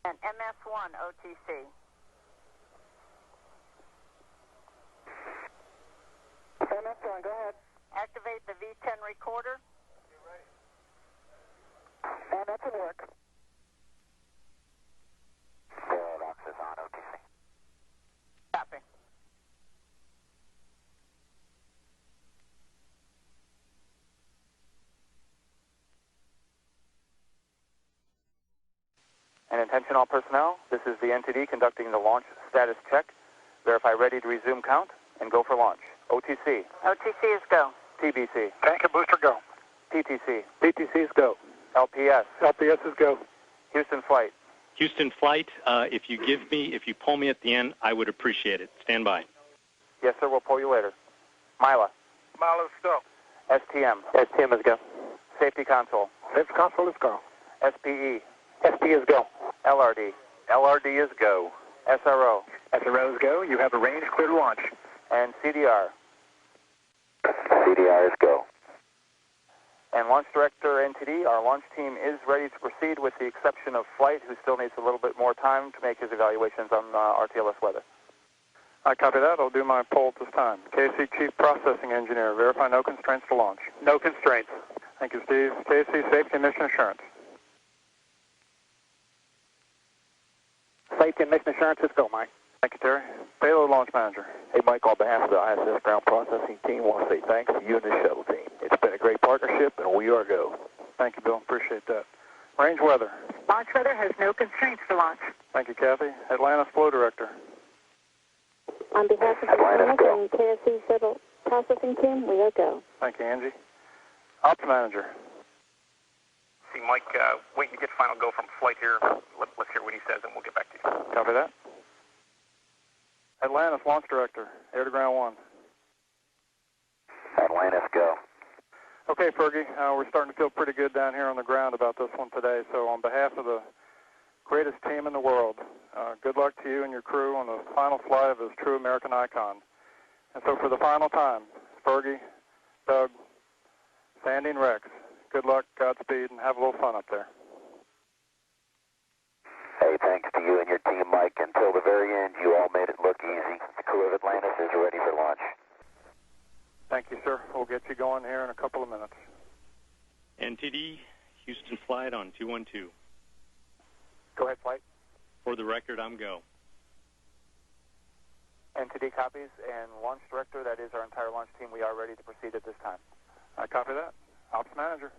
And MS1 OTC. MS1, go ahead. Activate the V10 recorder. And that's at work. Good, access on OTC. Copy. And attention all personnel, this is the NTD conducting the launch status check. Verify ready to resume count and go for launch. OTC. OTC is go. TBC. Tank and booster go. TTC. TTC is go. LPS. LPS is go. Houston flight. Houston flight, if you pull me at the end, I would appreciate it. Stand by. Yes, sir, we'll pull you later. Mila. Milo's go. STM. STM is go. Safety console. Safety console is go. SPE. SP is go. LRD. LRD is go. SRO. SRO is go. You have a range clear to launch. And CDR. CDR is go. And Launch Director NTD, our launch team is ready to proceed with the exception of Flight, who still needs a little bit more time to make his evaluations on RTLS weather. I copy that. I'll do my poll at this time. KC Chief Processing Engineer, verify no constraints to launch. No constraints. Thank you, Steve. KC Safety and Mission Assurance. Safety and mission assurance is go, Mike. Thank you, Terry. Payload Launch Manager. Hey, Mike, on behalf of the ISS ground processing team, I want to say thanks to you and the shuttle team. It's been a great partnership, and we are go. Thank you, Bill. Appreciate that. Range weather. Launch weather has no constraints for launch. Thank you, Kathy. Atlantis Flow Director. On behalf of the Atlantis, go. and KSC Shuttle Processing Team, we are go. Thank you, Angie. Ops Manager. See, Mike, wait to get final go from Flight here. Let's hear what he says, and we'll get back to you. Copy that. Atlantis Launch Director, Air to Ground 1. Atlantis, go. Okay, Fergie, we're starting to feel pretty good down here on the ground about this one today. So on behalf of the greatest team in the world, good luck to you and your crew on the final flight of this true American icon. And so for the final time, Fergie, Doug, Sandy, and Rex, good luck, Godspeed, and have a little fun up there. Hey, thanks to you and your team, Mike. Until the very end, you all made it look easy. The crew of Atlantis is ready for launch. Thank you, sir. We'll get you going here in a couple of minutes. NTD, Houston flight on 212. Go ahead, Flight. For the record, I'm go. NTD copies, and Launch Director, that is our entire launch team, we are ready to proceed at this time. I copy that. Ops Manager.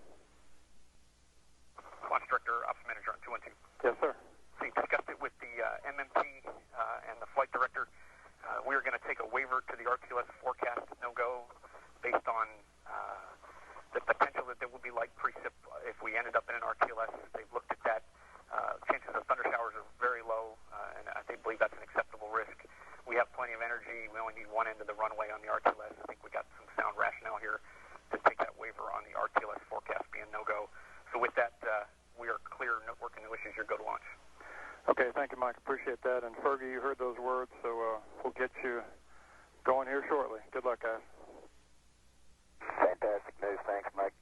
Launch Director, Ops Manager on 212. Yes, sir. See, discussed it with the MMT and the Flight Director. We are going to take a waiver to the RTLS forecast no-go based on the potential that there will be light precip if we ended up in an RTLS. They've looked at that. Chances of thunder showers are very low, and they believe that's an acceptable risk. We have plenty of energy. We only need one end of the runway on the RTLS. I think we got some sound rationale here to take that waiver on the RTLS forecast being no-go. So with that, we are clear, no working, no issues. Your go to launch. Okay, thank you, Mike. Appreciate that. And Fergie, you heard those words, so we'll get you going here shortly. Good luck, guys. Fantastic news. Thanks, Mike.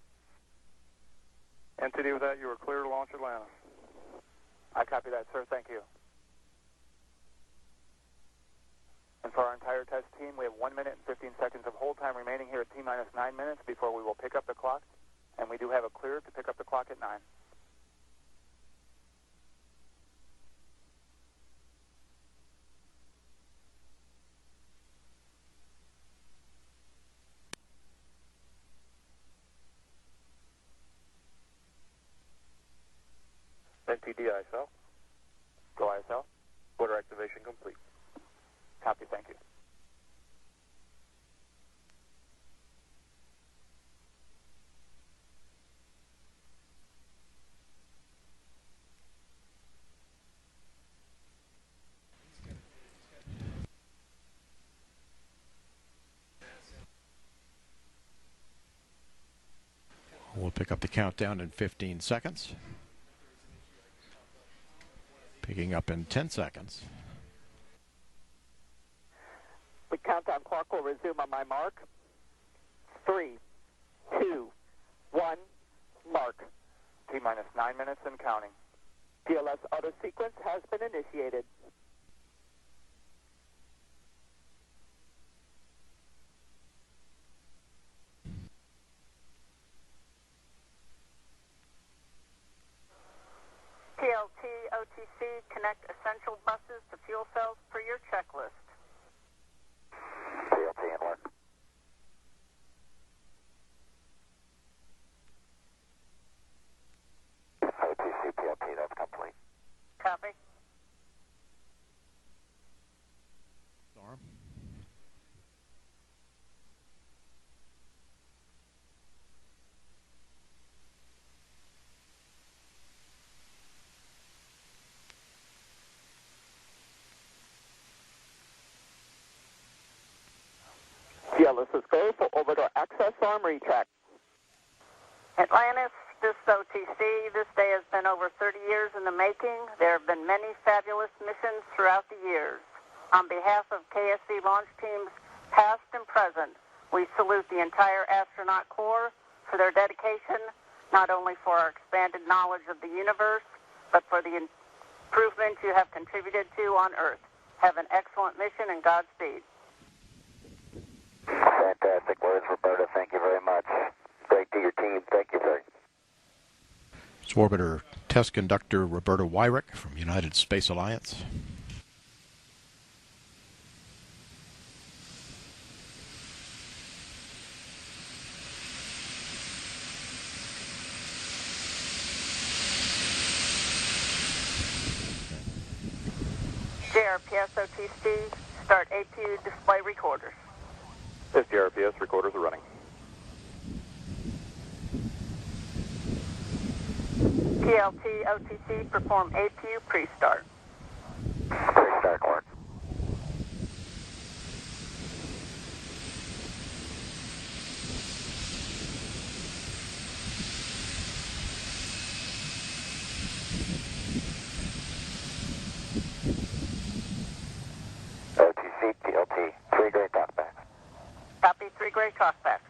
NTD, with that, you are clear to launch Atlantis. I copy that, sir. Thank you. And for our entire test team, we have 1 minute and 15 seconds of hold time remaining here at T-minus 9 minutes before we will pick up the clock. And we do have a clear to pick up the clock at 9. NTD ISL. Go ISL. Order activation complete. Copy, thank you. We'll pick up the countdown in 15 seconds. Picking up in 10 seconds. The countdown clock will resume on my mark. 3, 2, 1, mark. T-minus 9 minutes and counting. TLS auto sequence has been initiated. TLT, OTC, connect essential buses to fuel cells per your checklist. TLT in work. OTC, TLT, that's complete. Copy. Storm. TLS is go for orbital access arm retrack. Atlantis, this OTC, this day has been over 30 years in the making. There have been many fabulous missions throughout the years. On behalf of KSC launch teams, past and present, we salute the entire astronaut corps for their dedication, not only for our expanded knowledge of the universe, but for the improvement you have contributed to on Earth. Have an excellent mission and Godspeed. Fantastic words, Roberta. Thank you very much. Great to your team. Thank you, sir. It's Orbiter Test Conductor Roberta Wyrick from United Space Alliance. JRPS OTC, start APU display recorders. This JRPS recorders are running. TLT OTC, perform APU pre-start. Pre-start work. OTC, TLT, 3 gray talkbacks. Copy, 3 gray talkbacks.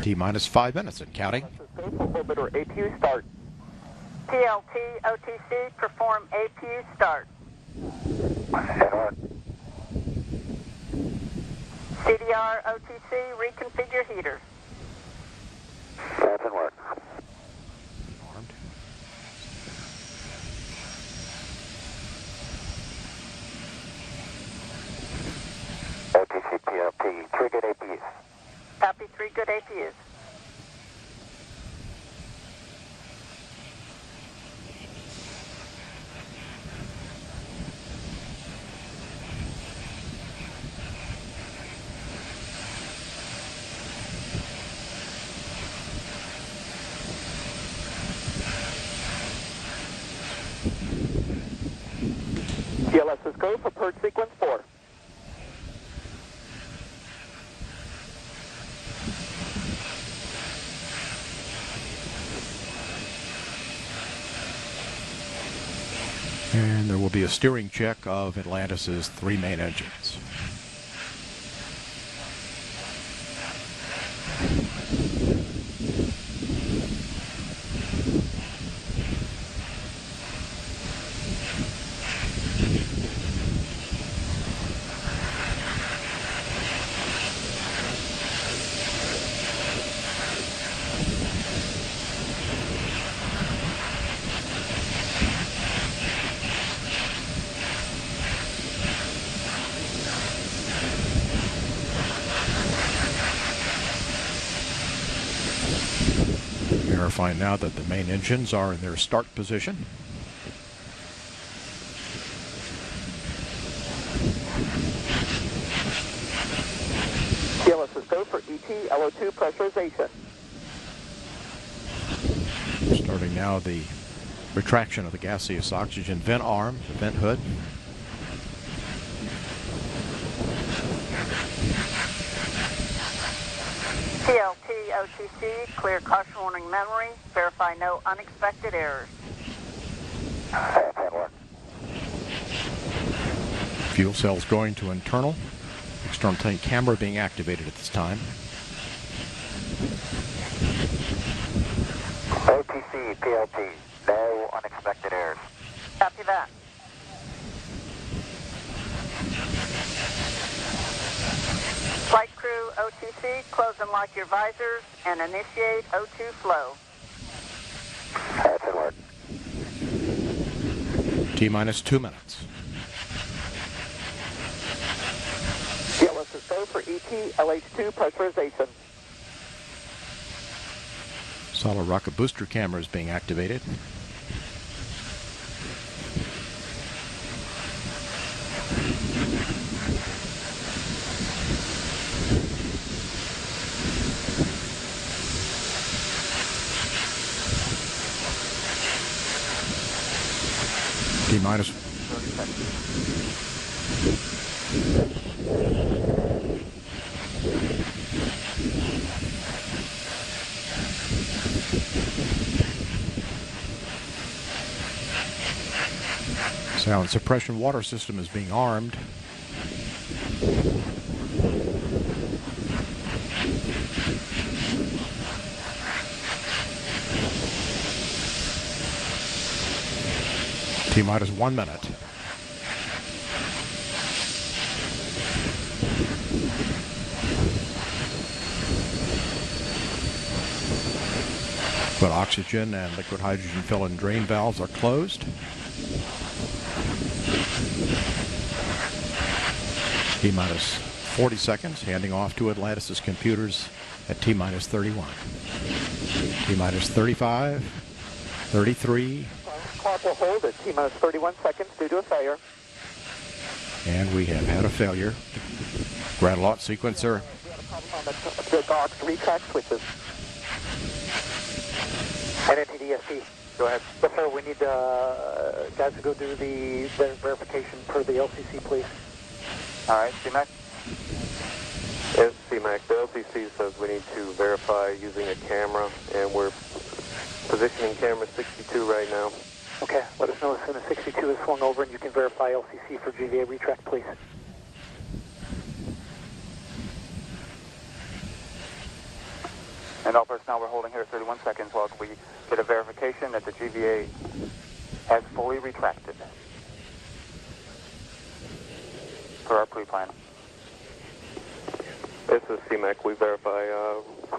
T-minus 5 minutes and counting. Go for orbiter APU start. TLT OTC, perform APU start. CDR OTC, reconfigure heaters. That's in work. Armed. OTC, TLT, 3 good APUs. Copy, 3 good APUs. TLS is go for purge sequence 4. And there will be a steering check of Atlantis's 3 main engines. Verifying now that the main engines are in their start position. LO2 pressurization. Starting now the retraction of the gaseous oxygen vent arm, the vent hood. TLT OTC, clear caution warning memory. Verify no unexpected errors. Fuel cells going to internal. External tank camera being activated at this time. OTC, PLT, no unexpected errors. Copy that. Flight crew OTC, close and lock your visors and initiate O2 flow. That's in work. T-minus 2 minutes. GLS is go for ET LH2 pressurization. Solid rocket booster camera is being activated. T-minus 30 seconds. sound suppression water system is being armed. T-minus 1 minute. But oxygen and liquid hydrogen fill and drain valves are closed. T-minus 40 seconds, handing off to Atlantis' computers at T-minus 31. T-minus 35, 33. Clock will hold at T-minus 31 seconds due to a failure. And we have had a failure. Grad-Lot sequencer. We had a problem on the dock's retract switches. NNTDSP. Go ahead. Yes, sir. We need guys to go do the verification per the LCC, please. All right, CMAC? Yes, CMAC. The LCC says we need to verify using a camera, and we're positioning camera 62 right now. Okay, let us know as soon as 62 is swung over and you can verify LCC for GVA retract, please. And all personnel, we're holding here at 31 seconds while we get a verification that the GVA has fully retracted for our pre-plan. This is CMAC. We verify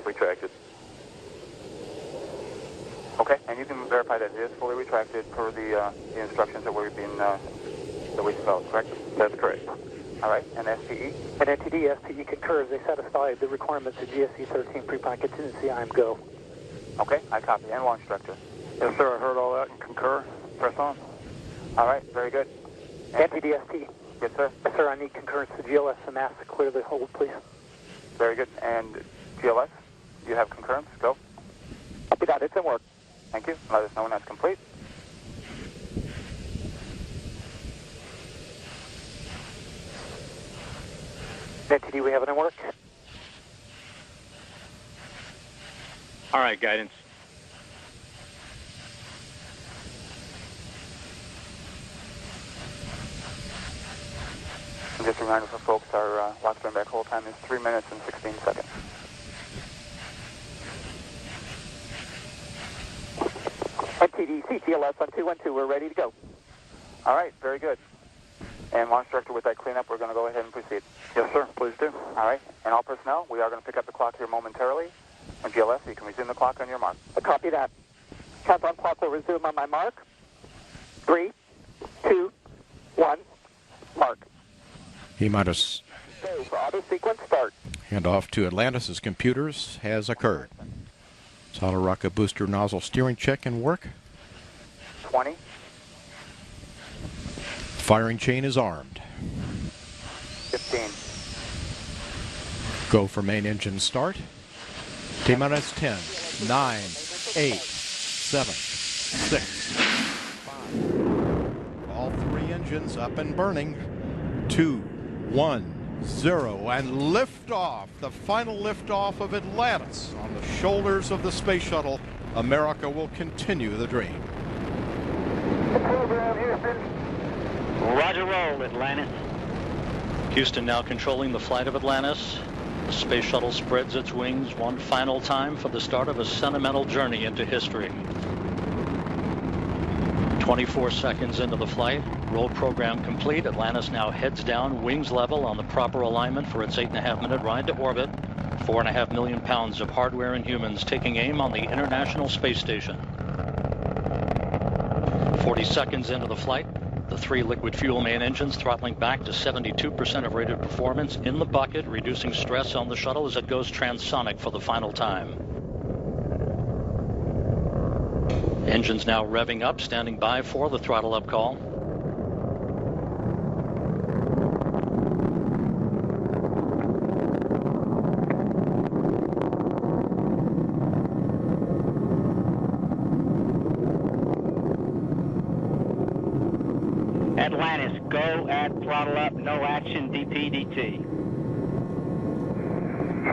retracted. Okay, and you can verify that it is fully retracted per the instructions that we've been that we developed, correct? That's correct. All right, and SPE? And NTD, SPE concurs. They satisfy the requirements of GSE 13 pre-plan contingency. I am go. Okay, I copy. And launch director? Yes, sir. I heard all that and concur. Press on. All right, very good. NTD, SPE. Yes, sir. Yes, sir. I need concurrence to GLS and mass to clear the hold, please. Very good. And GLS, you have concurrence? Go. Copy that. It's in work. Thank you. Let us know when that's complete. NTD, we have it in work. All right, guidance. And just a reminder for folks, our lock turn back hold time is 3 minutes and 16 seconds. NTD, CGLS on 212. We're ready to go. All right, very good. And launch director, with that cleanup, we're going to go ahead and proceed. Yes, sir. Please do. All right, and all personnel, we are going to pick up the clock here momentarily. And GLS, you can resume the clock on your mark. Copy that. Countdown clock will resume on my mark. 3, 2, 1, mark. T-minus Go for auto sequence start. handoff to Atlantis' computers has occurred. Solid rocket booster nozzle steering check and work. 20. Firing chain is armed. 15. Go for main engine start. T-minus 10, 9, 8, 7, 6, 5. All three engines up and burning. 2, 1, 0, and liftoff. The final liftoff of Atlantis on the shoulders of the space shuttle. America will continue the dream. The program, Houston. Roger, roll, Atlantis. Houston now controlling the flight of Atlantis. The space shuttle spreads its wings one final time for the start of a sentimental journey into history. 24 seconds into the flight, roll program complete. Atlantis now heads down, wings level on the proper alignment for its 8.5-minute ride to orbit. 4.5 million pounds of hardware and humans taking aim on the International Space Station. 40 seconds into the flight, the three liquid fuel main engines throttling back to 72% of rated performance in the bucket, reducing stress on the shuttle as it goes transonic for the final time. Engines now revving up, standing by for the throttle up call. Atlantis, go at throttle up, no action, DPDT.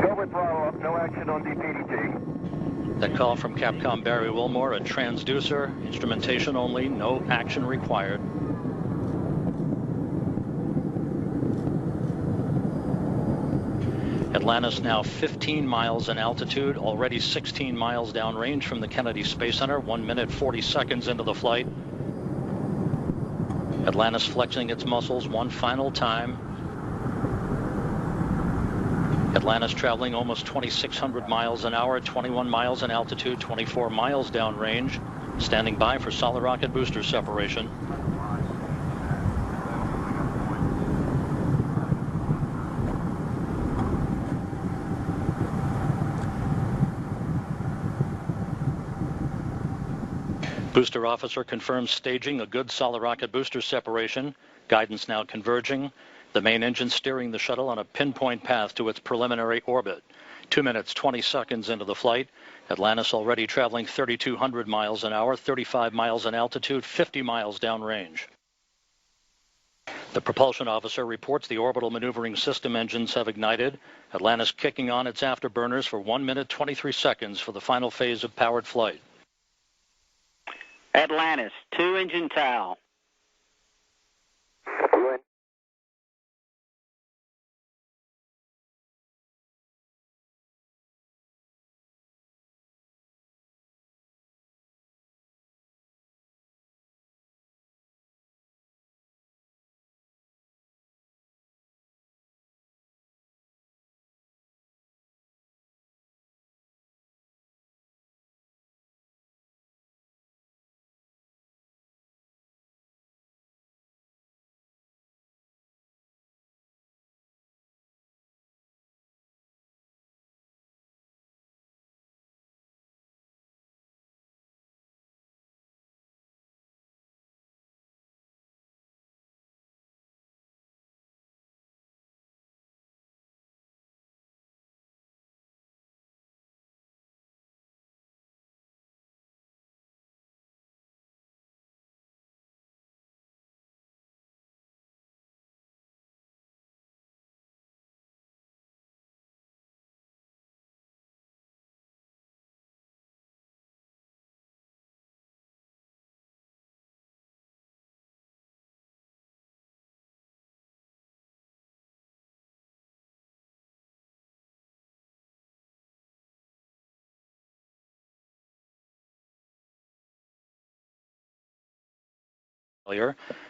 Go with throttle up, no action on DPDT. That call from Capcom Barry Wilmore, a transducer, instrumentation only, no action required. Atlantis now 15 miles in altitude, already 16 miles downrange from the Kennedy Space Center, 1 minute 40 seconds into the flight. Atlantis flexing its muscles one final time. Atlantis traveling almost 2,600 miles an hour, 21 miles in altitude, 24 miles downrange, standing by for solid rocket booster separation. Booster officer confirms staging a good solid rocket booster separation. Guidance now converging. The main engine steering the shuttle on a pinpoint path to its preliminary orbit. 2 minutes, 20 seconds into the flight. Atlantis already traveling 3,200 miles an hour, 35 miles in altitude, 50 miles downrange. The propulsion officer reports the orbital maneuvering system engines have ignited. Atlantis kicking on its afterburners for 1 minute, 23 seconds for the final phase of powered flight. Atlantis, 2-engine towel.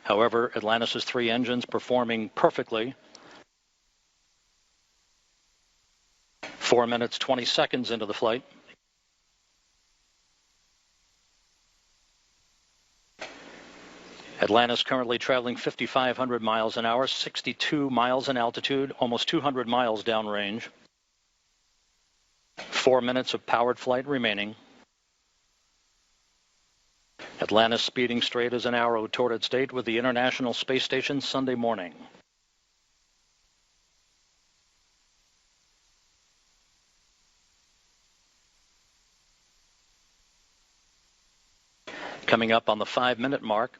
However, Atlantis' three engines performing perfectly. 4 minutes, 20 seconds into the flight. Atlantis currently traveling 5,500 miles an hour, 62 miles in altitude, almost 200 miles downrange. 4 minutes of powered flight remaining. Atlantis speeding straight as an arrow toward its date with the International Space Station Sunday morning. Coming up on the 5-minute mark.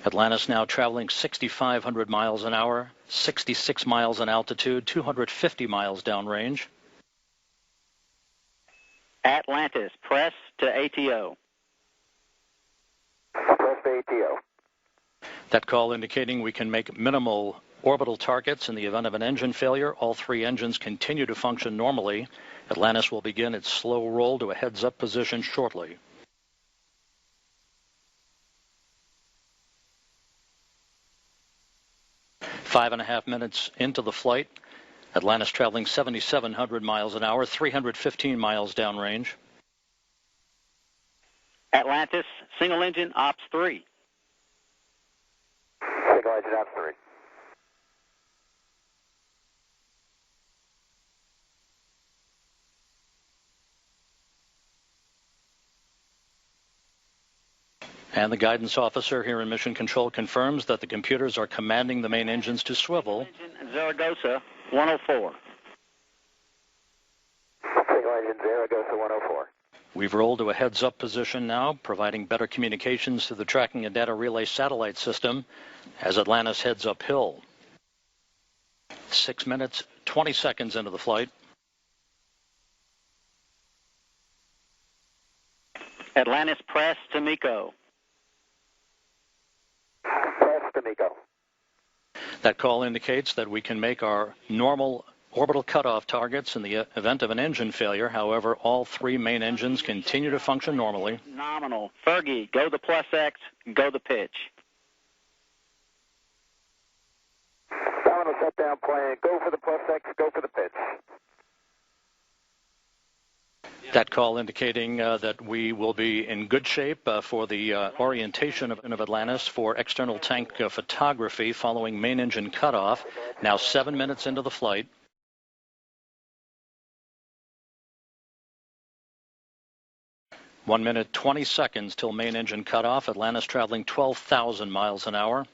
Atlantis now traveling 6,500 miles an hour, 66 miles in altitude, 250 miles downrange. Atlantis, press to ATO. Press to ATO. That call indicating we can make minimal orbital targets in the event of an engine failure. All 3 engines continue to function normally. Atlantis will begin its slow roll to a heads-up position shortly. Five and a half minutes into the flight. Atlantis traveling 7,700 miles an hour, 315 miles downrange. Atlantis, single engine, ops 3. Single engine ops 3. And the guidance officer here in Mission Control confirms that the computers are commanding the main engines to swivel. Engine Zaragoza 104. Single engine Zaragoza 104. We've rolled to a heads-up position now, providing better communications to the tracking and data relay satellite system as Atlantis heads uphill. 6 minutes, 20 seconds into the flight. Atlantis, press to MECO. Press to MECO. That call indicates that we can make our normal orbital cutoff targets in the event of an engine failure. However, all 3 main engines continue to function normally. Nominal. Fergie, go the plus X, go the pitch. Nominal shutdown plan. Go for the plus X, go for the pitch. That call indicating that we will be in good shape for the orientation of Atlantis for external tank photography following main engine cutoff. Now 7 minutes into the flight. One minute, 20 seconds till main engine cutoff. Atlantis traveling 12,000 miles an hour.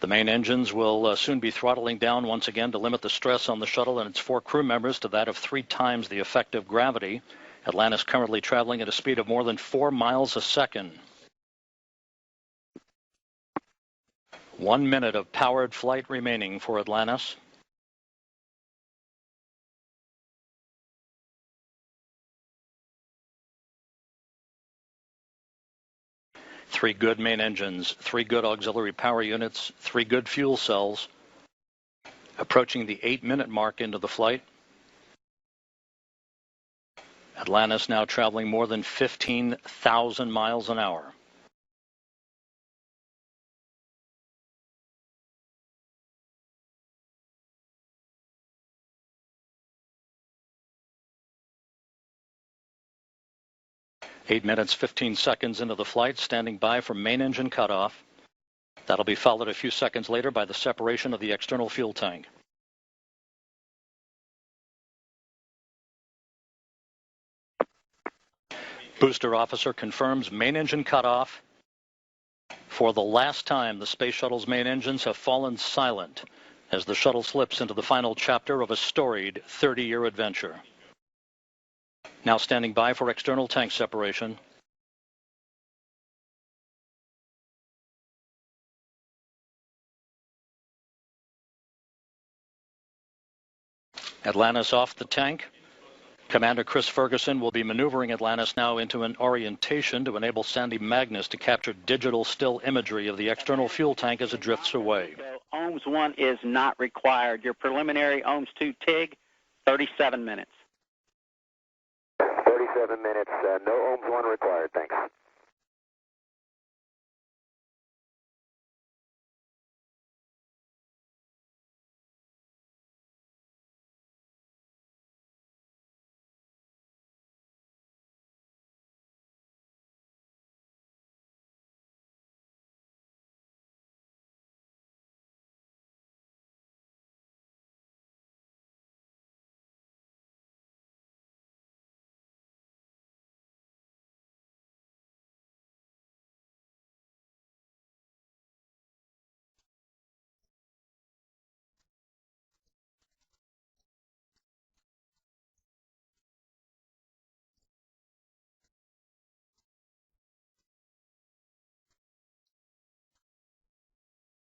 The main engines will soon be throttling down once again to limit the stress on the shuttle and its 4 crew members to that of 3 times the effective gravity. Atlantis currently traveling at a speed of more than 4 miles a second. 1 minute of powered flight remaining for Atlantis. Three good main engines, 3 good auxiliary power units, 3 good fuel cells. Approaching the 8-minute mark into the flight. Atlantis now traveling more than 15,000 miles an hour. Eight minutes, 15 seconds into the flight, standing by for main engine cutoff. That'll be followed a few seconds later by the separation of the external fuel tank. Booster officer confirms main engine cutoff. For the last time, the Space Shuttle's main engines have fallen silent as the shuttle slips into the final chapter of a storied 30-year adventure. Now standing by for external tank separation. Atlantis off the tank. Commander Chris Ferguson will be maneuvering Atlantis now into an orientation to enable Sandy Magnus to capture digital still imagery of the external fuel tank as it drifts away. OMS 1 is not required. Your preliminary OMS 2 TIG, 37 minutes. 37 minutes. No OMS 1 required. Thanks.